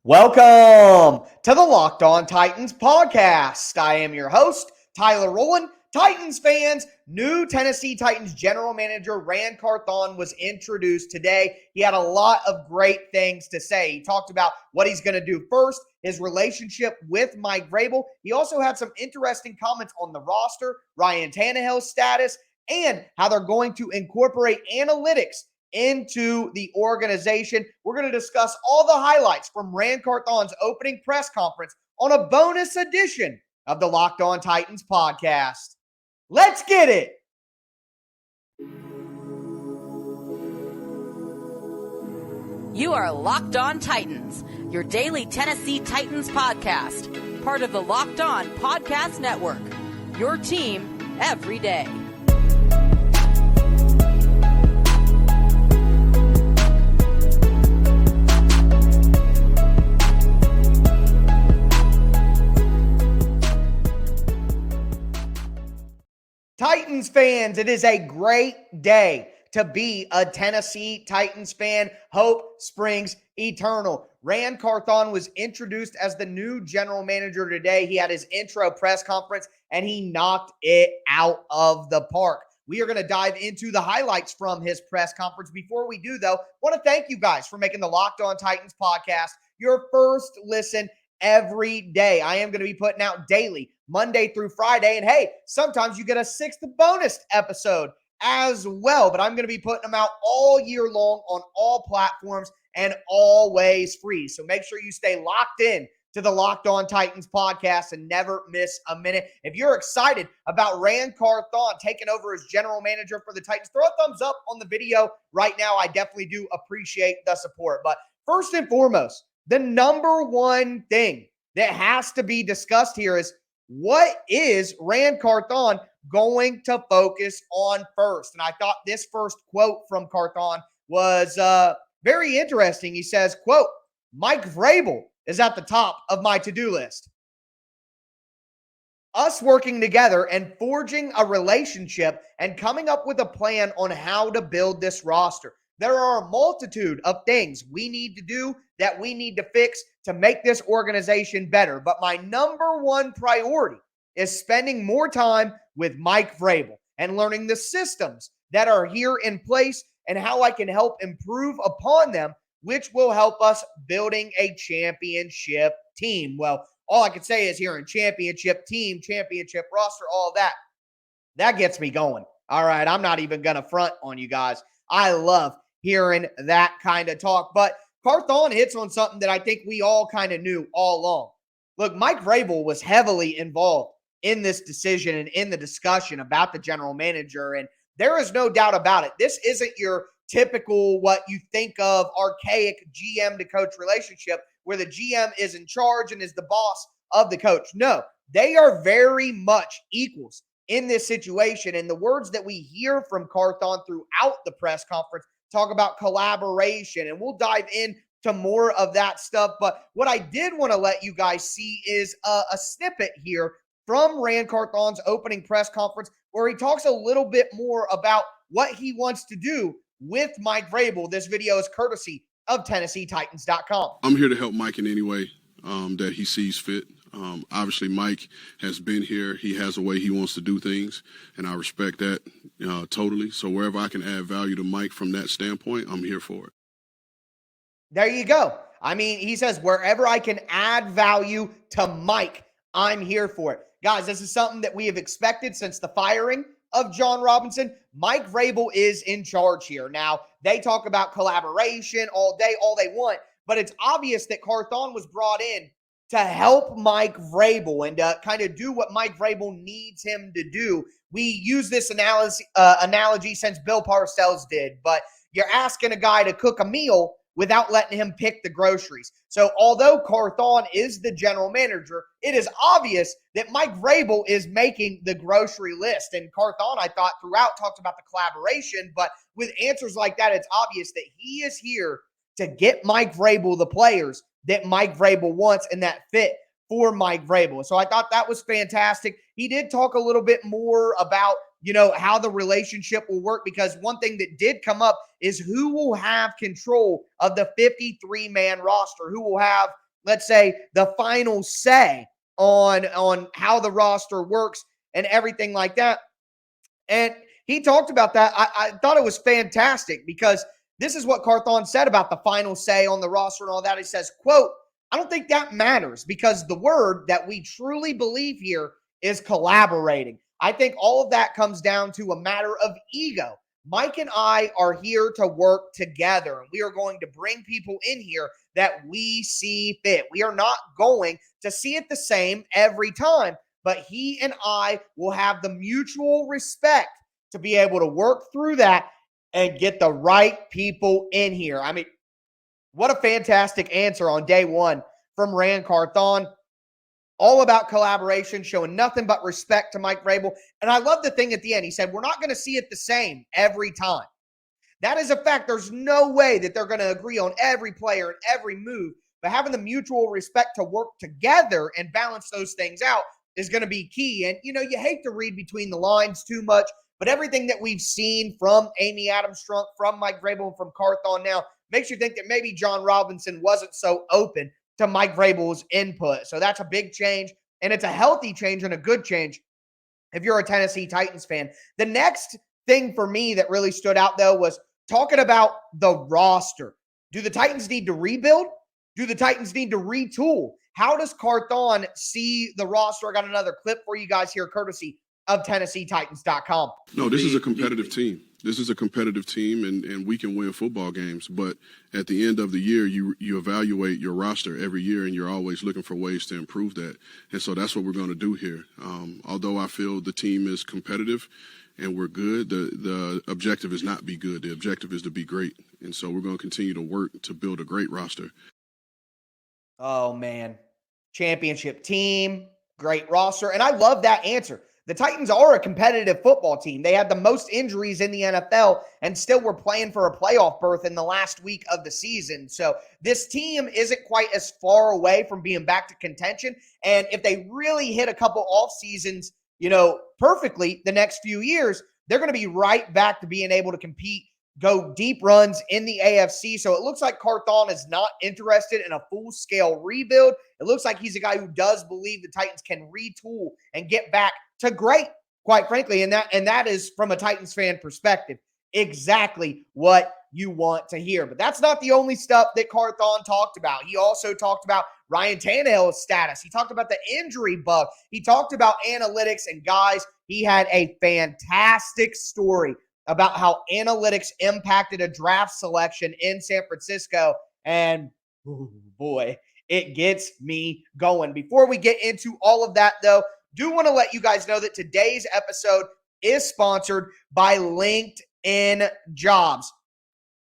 Welcome to the Locked On Titans podcast. I am your host, Tyler Rowland. Titans fans, new Tennessee Titans general manager Ryan Carthon was introduced today. He had a lot of great things to say. He talked about what he's going to do first, his relationship with Mike Vrabel. He also had some interesting comments on the roster, Ryan Tannehill's status, and how they're going to incorporate analytics into the organization. We're going to discuss all the highlights from Rand Carthon's opening press conference on a bonus edition of the Locked On Titans podcast. Let's get it. You are Locked On Titans, your daily Tennessee Titans podcast, part of the Locked On Podcast Network, your team every day. Titans fans, it is a great day to be a Tennessee Titans fan. Hope springs eternal. Rand Carthon was introduced as the new general manager today. He had his intro press conference, and he knocked it out of the park. We are going to dive into the highlights from his press conference. Before we do, though, I want to thank you guys for making the Locked On Titans podcast your first listen every day. I am going to be putting out daily, Monday through Friday. And hey, sometimes you get a sixth bonus episode as well. But I'm going to be putting them out all year long on all platforms and always free. So make sure you stay locked in to the Locked On Titans podcast and never miss a minute. If you're excited about Rand Carthon taking over as general manager for the Titans, throw a thumbs up on the video right now. I definitely do appreciate the support. But first and foremost, the number one thing that has to be discussed here is, what is Rand Carthon going to focus on first? And I thought this first quote from Carthon was very interesting. He says, quote, Mike Vrabel is at the top of my to-do list. Us working together and forging a relationship and coming up with a plan on how to build this roster. There are a multitude of things we need to do that we need to fix to make this organization better. But my number one priority is spending more time with Mike Vrabel and learning the systems that are here in place and how I can help improve upon them, which will help us building a championship team. Well, all I can say is hearing championship team, championship roster, all that gets me going. All right, I'm not even going to front on you guys. I love hearing that kind of talk. But Carthon hits on something that I think we all kind of knew all along. Look, Mike Vrabel was heavily involved in this decision and in the discussion about the general manager. And there is no doubt about it. This isn't your typical, what you think of, archaic GM to coach relationship where the GM is in charge and is the boss of the coach. No, they are very much equals in this situation. And the words that we hear from Carthon throughout the press conference talk about collaboration, and we'll dive into more of that stuff. But what I did want to let you guys see is a snippet here from Rand Carthon's opening press conference where he talks a little bit more about what he wants to do with Mike Vrabel. This video is courtesy of TennesseeTitans.com. I'm here to help Mike in any way that he sees fit. Obviously, Mike has been here. He has a way he wants to do things, and I respect that totally. So wherever I can add value to Mike from that standpoint, I'm here for it. There you go. I mean, he says, wherever I can add value to Mike, I'm here for it. Guys, this is something that we have expected since the firing of John Robinson. Mike Vrabel is in charge here. Now, they talk about collaboration all day, all they want, but it's obvious that Carthon was brought in to help Mike Vrabel and kind of do what Mike Vrabel needs him to do. We use this analogy since Bill Parcells did, but you're asking a guy to cook a meal without letting him pick the groceries. So although Carthon is the general manager, it is obvious that Mike Vrabel is making the grocery list. And Carthon, I thought, throughout talked about the collaboration, but with answers like that, it's obvious that he is here to get Mike Vrabel the players that Mike Vrabel wants and that fit for Mike Vrabel. So I thought that was fantastic. He did talk a little bit more about, how the relationship will work, because one thing that did come up is who will have control of the 53-man roster, who will have, let's say, the final say on how the roster works and everything like that. And he talked about that. I thought it was fantastic because this is what Carthon said about the final say on the roster and all that. He says, quote, I don't think that matters because the word that we truly believe here is collaborating. I think all of that comes down to a matter of ego. Mike and I are here to work together, and we are going to bring people in here that we see fit. We are not going to see it the same every time, but he and I will have the mutual respect to be able to work through that and get the right people in here. I mean, what a fantastic answer on day one from Ryan Carthon. All about collaboration, showing nothing but respect to Mike Vrabel. And I love the thing at the end. He said, we're not going to see it the same every time. That is a fact. There's no way that they're going to agree on every player and every move. But having the mutual respect to work together and balance those things out is going to be key. And, you hate to read between the lines too much, but everything that we've seen from Amy Adams-Strunk, from Mike Vrabel, and from Carthon now makes you think that maybe John Robinson wasn't so open to Mike Vrabel's input. So that's a big change, and it's a healthy change and a good change if you're a Tennessee Titans fan. The next thing for me that really stood out, though, was talking about the roster. Do the Titans need to rebuild? Do the Titans need to retool? How does Carthon see the roster? I got another clip for you guys here, courtesy of TennesseeTitans.com. No, this is a competitive team. This is a competitive team, and we can win football games. But at the end of the year, you evaluate your roster every year, and you're always looking for ways to improve that. And so that's what we're going to do here. Although I feel the team is competitive and we're good, the objective is not be good. The objective is to be great. And so we're going to continue to work to build a great roster. Oh, man. Championship team, great roster. And I love that answer. The Titans are a competitive football team. They had the most injuries in the NFL and still were playing for a playoff berth in the last week of the season. So this team isn't quite as far away from being back to contention. And if they really hit a couple off seasons, perfectly the next few years, they're going to be right back to being able to compete, go deep runs in the AFC. So it looks like Carthon is not interested in a full-scale rebuild. It looks like he's a guy who does believe the Titans can retool and get back to great, quite frankly. And that is, from a Titans fan perspective, exactly what you want to hear. But that's not the only stuff that Carthon talked about. He also talked about Ryan Tannehill's status. He talked about the injury bug. He talked about analytics. And guys, he had a fantastic story about how analytics impacted a draft selection in San Francisco. And boy, it gets me going. Before we get into all of that, though, do want to let you guys know that today's episode is sponsored by LinkedIn Jobs.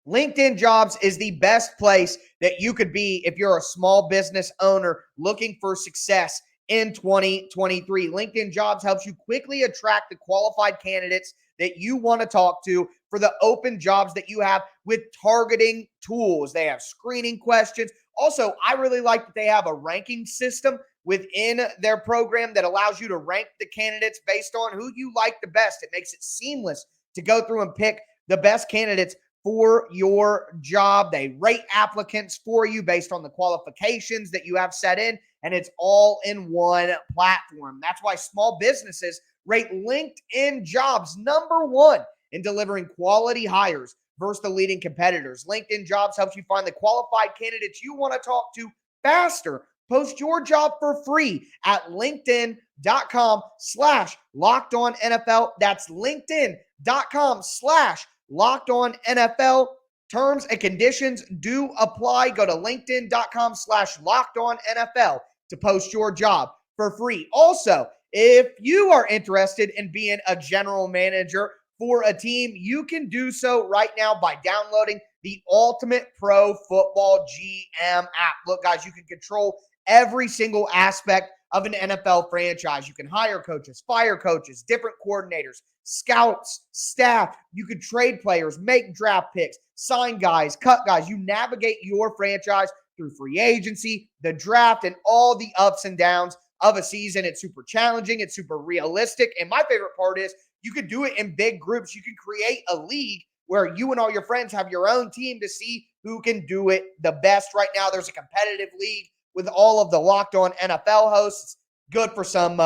LinkedIn Jobs is the best place that you could be if you're a small business owner looking for success in 2023. LinkedIn Jobs helps you quickly attract the qualified candidates that you want to talk to for the open jobs that you have with targeting tools. They have screening questions. Also, I really like that they have a ranking system within their program that allows you to rank the candidates based on who you like the best. It makes it seamless to go through and pick the best candidates for your job. They rate applicants for you based on the qualifications that you have set in, and it's all in one platform. That's why small businesses rate LinkedIn Jobs number one in delivering quality hires versus the leading competitors. LinkedIn Jobs helps you find the qualified candidates you want to talk to faster. Post your job for free at linkedin.com/LockedOnNFL. That's linkedin.com/LockedOnNFL. Terms and conditions do apply. Go to linkedin.com/LockedOnNFL to post your job for free. Also, if you are interested in being a general manager for a team, you can do so right now by downloading the Ultimate Pro Football GM app. Look, guys, you can control every single aspect of an NFL franchise. You can hire coaches, fire coaches, different coordinators, scouts, staff. You can trade players, make draft picks, sign guys, cut guys. You navigate your franchise through free agency, the draft, and all the ups and downs of a season. It's super challenging. It's super realistic. And my favorite part is you can do it in big groups. You can create a league where you and all your friends have your own team to see who can do it the best. Right now, there's a competitive league with all of the Locked On NFL hosts. Good for some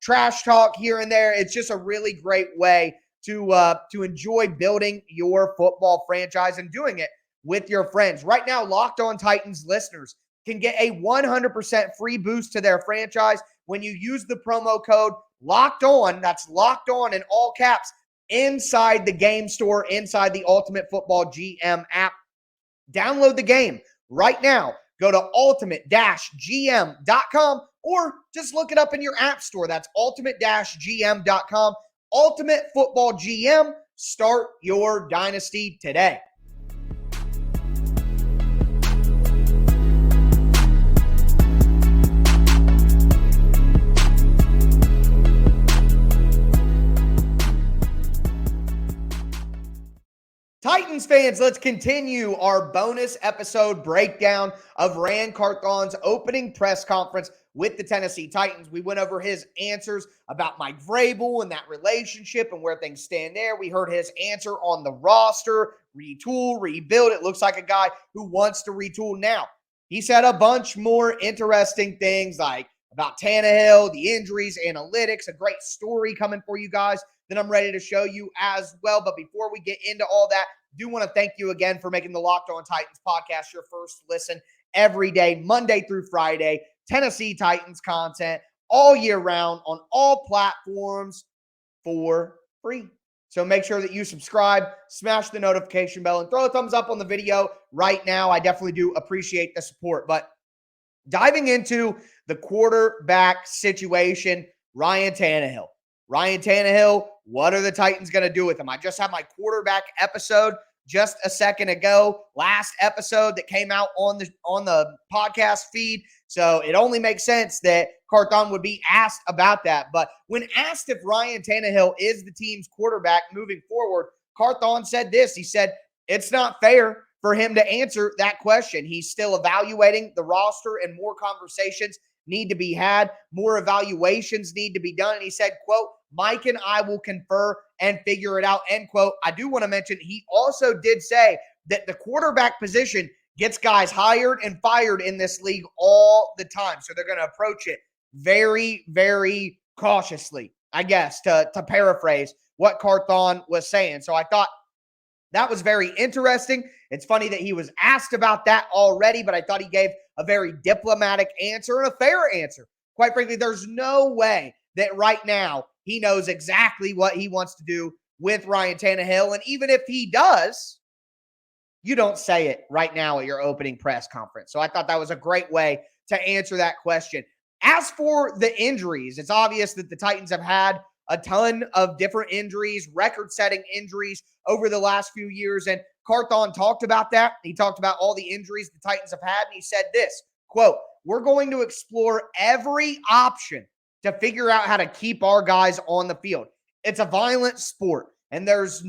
trash talk here and there. It's just a really great way to enjoy building your football franchise and doing it with your friends. Right now, Locked On Titans listeners can get a 100% free boost to their franchise when you use the promo code Locked On. That's Locked On in all caps inside the game store, inside the Ultimate Football GM app. Download the game right now. Go to ultimate-gm.com or just look it up in your app store. That's ultimate-gm.com. Ultimate Football GM. Start your dynasty today. Titans fans, let's continue our bonus episode breakdown of Ryan Carthon's opening press conference with the Tennessee Titans. We went over his answers about Mike Vrabel and that relationship and where things stand there. We heard his answer on the roster, retool, rebuild. It looks like a guy who wants to retool now. He said a bunch more interesting things like about Tannehill, the injuries, analytics, a great story coming for you guys that I'm ready to show you as well. But before we get into all that, I do want to thank you again for making the Locked On Titans podcast your first listen every day, Monday through Friday. Tennessee Titans content all year round on all platforms for free. So make sure that you subscribe, smash the notification bell, and throw a thumbs up on the video right now. I definitely do appreciate the support. But diving into the quarterback situation, Ryan Tannehill. Ryan Tannehill, what are the Titans going to do with him? I just had my quarterback episode just a second ago, last episode that came out on the podcast feed. So it only makes sense that Carthon would be asked about that. But when asked if Ryan Tannehill is the team's quarterback moving forward, Carthon said this. He said, it's not fair for him to answer that question. He's still evaluating the roster and more conversations need to be had. More evaluations need to be done. And he said, quote, Mike and I will confer and figure it out, end quote. I do want to mention he also did say that the quarterback position gets guys hired and fired in this league all the time. So they're going to approach it very, very cautiously, I guess, to paraphrase what Carthon was saying. So I thought that was very interesting. It's funny that he was asked about that already, but I thought he gave a very diplomatic answer and a fair answer. Quite frankly, there's no way that right now he knows exactly what he wants to do with Ryan Tannehill. And even if he does, you don't say it right now at your opening press conference. So I thought that was a great way to answer that question. As for the injuries, it's obvious that the Titans have had a ton of different injuries, record-setting injuries over the last few years. And Carthon talked about that. He talked about all the injuries the Titans have had. And he said this, quote, we're going to explore every option to figure out how to keep our guys on the field. It's a violent sport, and there's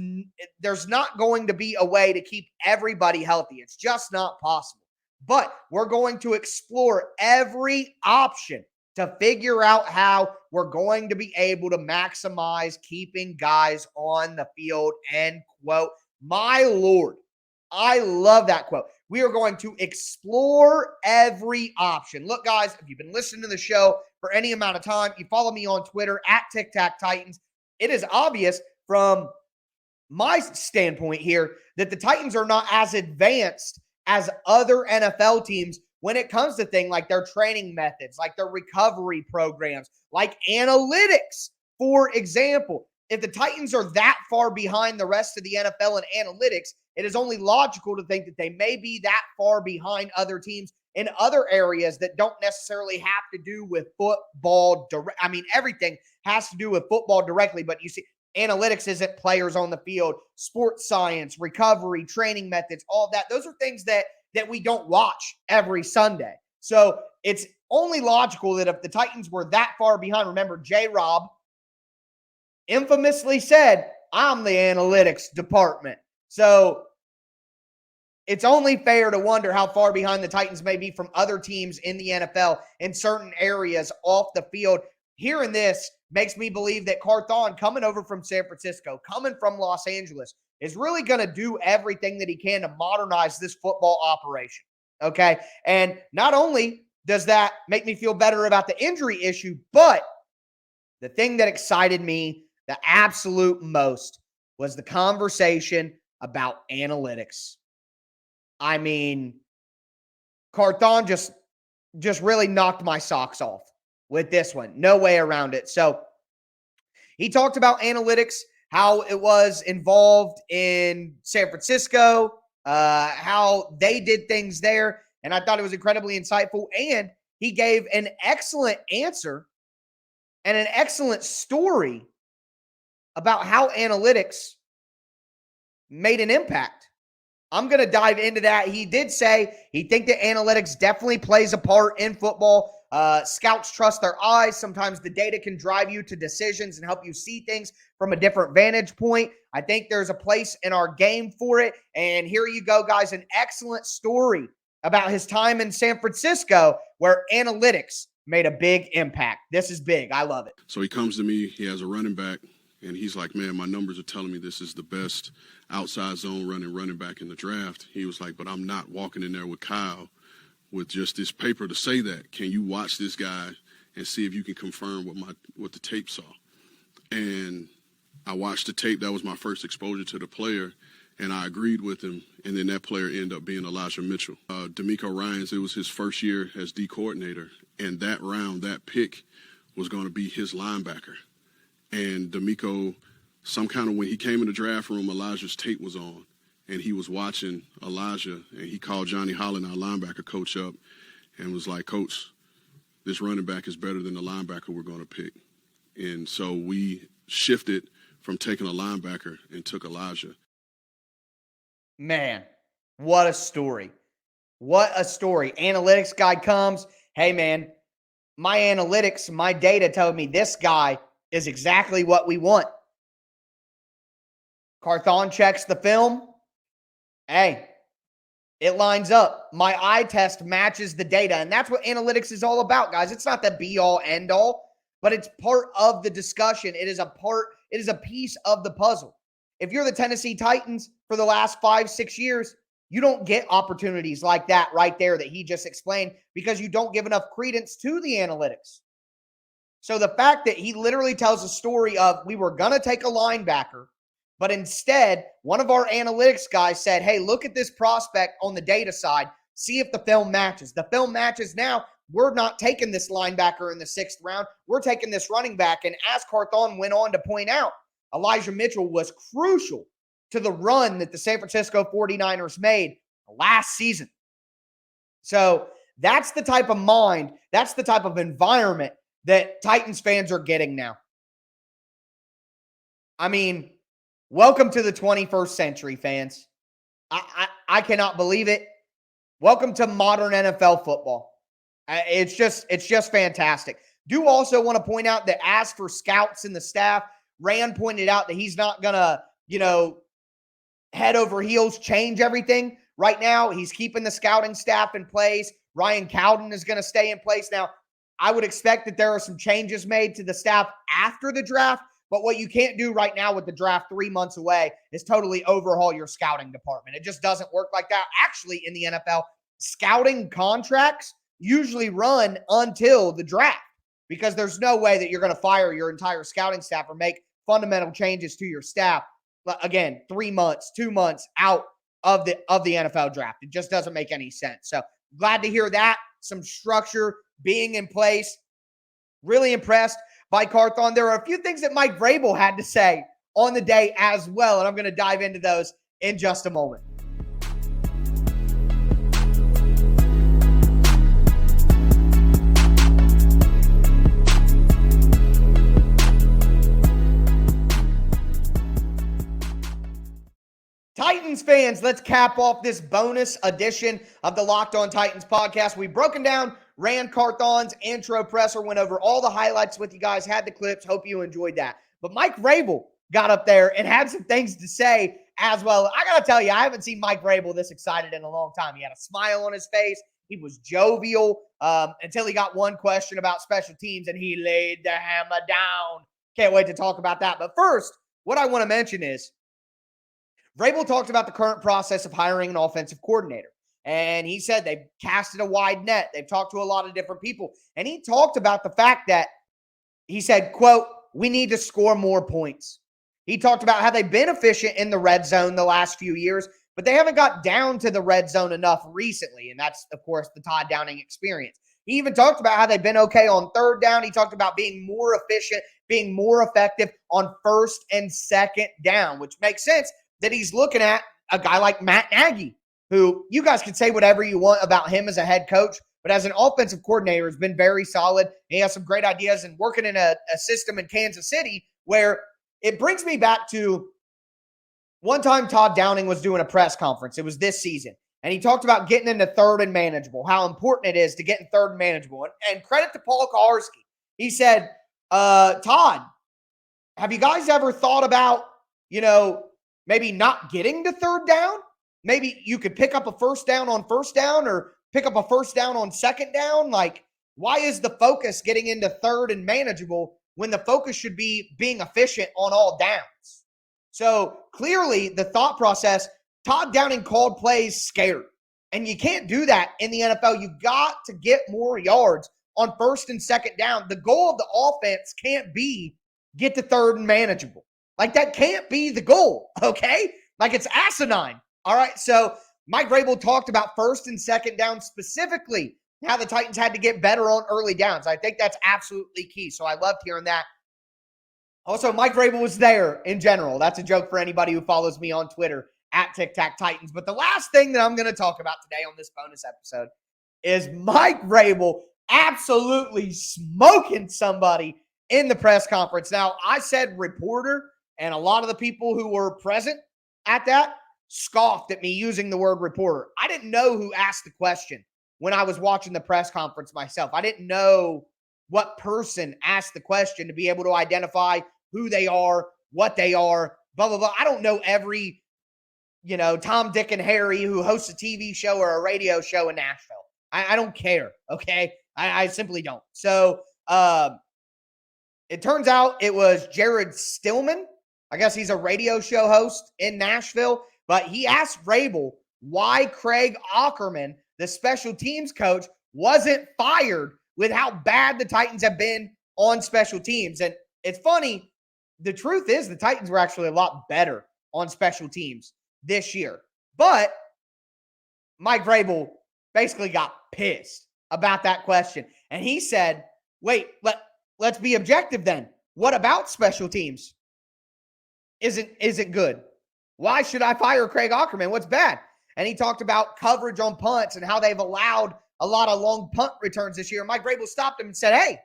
not going to be a way to keep everybody healthy. It's just not possible. But we're going to explore every option to figure out how we're going to be able to maximize keeping guys on the field, end quote. My Lord, I love that quote. We are going to explore every option. Look, guys, if you've been listening to the show for any amount of time, you follow me on Twitter at TicTacTitans. It is obvious from my standpoint here that the Titans are not as advanced as other NFL teams when it comes to things like their training methods, like their recovery programs, like analytics, for example. If the Titans are that far behind the rest of the NFL in analytics, it is only logical to think that they may be that far behind other teams in other areas that don't necessarily have to do with football. Everything has to do with football directly, but you see, analytics isn't players on the field, sports science, recovery, training methods, all that. Those are things that we don't watch every Sunday. So it's only logical that if the Titans were that far behind, remember J-Rob infamously said, I'm the analytics department. So it's only fair to wonder how far behind the Titans may be from other teams in the NFL in certain areas off the field. Hearing this makes me believe that Carthon, coming over from San Francisco, coming from Los Angeles, is really going to do everything that he can to modernize this football operation. Okay. And not only does that make me feel better about the injury issue. But the thing that excited me the absolute most was the conversation about analytics. I mean, Carthon just really knocked my socks off with this one. No way around it. So he talked about analytics, how it was involved in San Francisco, how they did things there. And I thought it was incredibly insightful. And he gave an excellent answer and an excellent story about how analytics made an impact. I'm going to dive into that. He did say he think that analytics definitely plays a part in football. Scouts trust their eyes. Sometimes the data can drive you to decisions and help you see things from a different vantage point. I think there's a place in our game for it. And here you go, guys, an excellent story about his time in San Francisco where analytics made a big impact. This is big. I love it. So he comes to me. He has a running back. And he's like, man, my numbers are telling me this is the best outside zone running back in the draft. He was like, but I'm not walking in there with Kyle with just this paper to say that. Can you watch this guy and see if you can confirm what the tape saw? And I watched the tape. That was my first exposure to the player, and I agreed with him. And then that player ended up being Elijah Mitchell. D'Amico Ryans, it was his first year as D coordinator, and that round, that pick was going to be his linebacker. And D'Amico, when he came in the draft room, Elijah's tape was on, and he was watching Elijah, and he called Johnny Holland, our linebacker coach, up and was like, Coach, this running back is better than the linebacker we're going to pick. And so we shifted from taking a linebacker and took Elijah. Man, what a story. What a story. Analytics guy comes, hey, man, my analytics, my data told me this guy is exactly what we want. Carthon checks the film. Hey, it lines up. My eye test matches the data. And that's what analytics is all about, guys. It's not the be all end all, but it's part of the discussion. It is a piece of the puzzle. If you're the Tennessee Titans for the last 5-6 years, you don't get opportunities like that right there that he just explained because you don't give enough credence to the analytics. So the fact that he literally tells a story of we were going to take a linebacker, but instead one of our analytics guys said, hey, look at this prospect on the data side. See if the film matches. The film matches now. We're not taking this linebacker in the 6th round. We're taking this running back. And as Carthon went on to point out, Elijah Mitchell was crucial to the run that the San Francisco 49ers made last season. So that's the type of mind, that's the type of environment that Titans fans are getting now. I mean, welcome to the 21st century, fans. I cannot believe it. Welcome to modern NFL football. It's just fantastic. Do also want to point out that as for scouts and the staff, Rand pointed out that he's not going to, head over heels change everything. Right now, he's keeping the scouting staff in place. Ryan Cowden is going to stay in place. Now, I would expect that there are some changes made to the staff after the draft, but what you can't do right now with the draft 3 months away is totally overhaul your scouting department. It just doesn't work like that. Actually, in the NFL, scouting contracts usually run until the draft because there's no way that you're going to fire your entire scouting staff or make fundamental changes to your staff. Again, 3 months, 2 months out of the NFL draft. It just doesn't make any sense. So glad to hear that. Some structure being in place. Really impressed by Carthon. There are a few things that Mike Vrabel had to say on the day as well, and I'm going to dive into those in just a moment. Titans fans, let's cap off this bonus edition of the Locked On Titans podcast. We've broken down Rand Carthon's intro presser, went over all the highlights with you guys, had the clips. Hope you enjoyed that. But Mike Vrabel got up there and had some things to say as well. I got to tell you, I haven't seen Mike Vrabel this excited in a long time. He had a smile on his face. He was jovial until he got one question about special teams, and he laid the hammer down. Can't wait to talk about that. But first, what I want to mention is Vrabel talked about the current process of hiring an offensive coordinator. And he said they've casted a wide net. They've talked to a lot of different people. And he talked about the fact that he said, quote, we need to score more points. He talked about how they've been efficient in the red zone the last few years, but they haven't got down to the red zone enough recently. And that's, of course, the Todd Downing experience. He even talked about how they've been okay on third down. He talked about being more efficient, being more effective on first and second down, which makes sense that he's looking at a guy like Matt Nagy, who you guys can say whatever you want about him as a head coach, but as an offensive coordinator has been very solid. He has some great ideas and working in a system in Kansas City where it brings me back to one time Todd Downing was doing a press conference. It was this season. And he talked about getting into third and manageable, how important it is to get in third and manageable. And credit to Paul Kaharski. He said, Todd, have you guys ever thought about, maybe not getting to third down? Maybe you could pick up a first down on first down or pick up a first down on second down. Like, why is the focus getting into third and manageable when the focus should be being efficient on all downs? So clearly the thought process, Todd Downing called plays scared. And you can't do that in the NFL. You've got to get more yards on first and second down. The goal of the offense can't be get to third and manageable. Like, that can't be the goal, okay? Like, it's asinine. All right, so Mike Vrabel talked about first and second down specifically, how the Titans had to get better on early downs. I think that's absolutely key, so I loved hearing that. Also, Mike Vrabel was there in general. That's a joke for anybody who follows me on Twitter, at Tic Tac Titans. But the last thing that I'm going to talk about today on this bonus episode is Mike Vrabel absolutely smoking somebody in the press conference. Now, I said reporter, and a lot of the people who were present at that scoffed at me using the word reporter. I didn't know who asked the question when I was watching the press conference myself. I didn't know what person asked the question to be able to identify who they are, what they are, blah, blah, blah. I don't know every, Tom, Dick, and Harry who hosts a TV show or a radio show in Nashville. I don't care, okay? I simply don't. So it turns out it was Jared Stillman. I guess he's a radio show host in Nashville. But he asked Vrabel why Craig Aukerman, the special teams coach, wasn't fired with how bad the Titans have been on special teams. And it's funny, the truth is the Titans were actually a lot better on special teams this year. But Mike Vrabel basically got pissed about that question. And he said, wait, let's be objective then. What about special teams? Isn't good? Why should I fire Craig Aukerman? What's bad? And he talked about coverage on punts and how they've allowed a lot of long punt returns this year. Mike Vrabel stopped him and said, hey,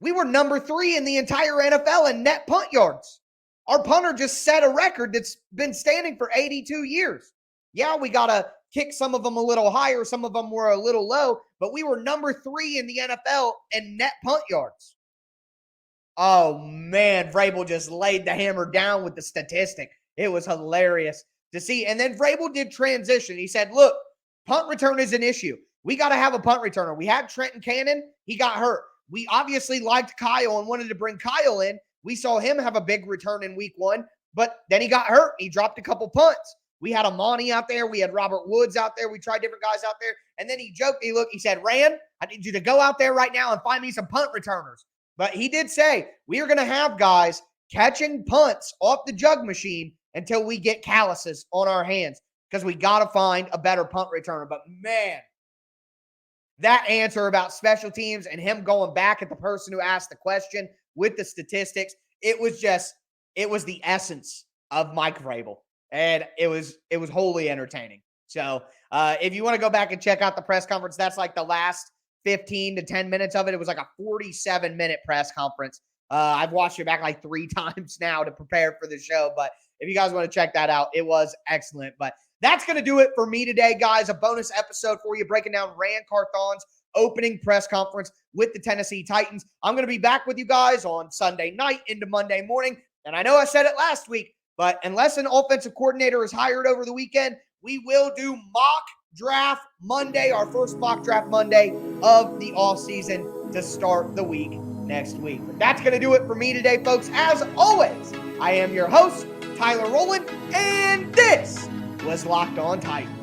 we were number 3 in the entire NFL in net punt yards. Our punter just set a record that's been standing for 82 years. Yeah, we got to kick some of them a little higher. Some of them were a little low, but we were number 3 in the NFL in net punt yards. Oh, man, Vrabel just laid the hammer down with the statistic. It was hilarious to see. And then Vrabel did transition. He said, look, punt return is an issue. We got to have a punt returner. We had Trenton Cannon. He got hurt. We obviously liked Kyle and wanted to bring Kyle in. We saw him have a big return in week 1, but then he got hurt. He dropped a couple punts. We had Amani out there. We had Robert Woods out there. We tried different guys out there. And then he joked. He said, Rand, I need you to go out there right now and find me some punt returners. But he did say, we are going to have guys catching punts off the jug machine until we get calluses on our hands because we got to find a better punt returner. But, man, that answer about special teams and him going back at the person who asked the question with the statistics, it was the essence of Mike Vrabel. And it was wholly entertaining. So if you want to go back and check out the press conference, that's like the last 15 to 10 minutes of it. It was like a 47-minute press conference. I've watched it back like 3 times now to prepare for the show. But if you guys want to check that out, it was excellent. But that's going to do it for me today, guys. A bonus episode for you breaking down Ryan Carthon's opening press conference with the Tennessee Titans. I'm going to be back with you guys on Sunday night into Monday morning. And I know I said it last week, but unless an offensive coordinator is hired over the weekend, we will do mock draft Monday, our first mock draft Monday of the offseason to start the week next week. But that's going to do it for me today, folks. As always, I am your host, Tyler Rowland, and this was Locked On Titans.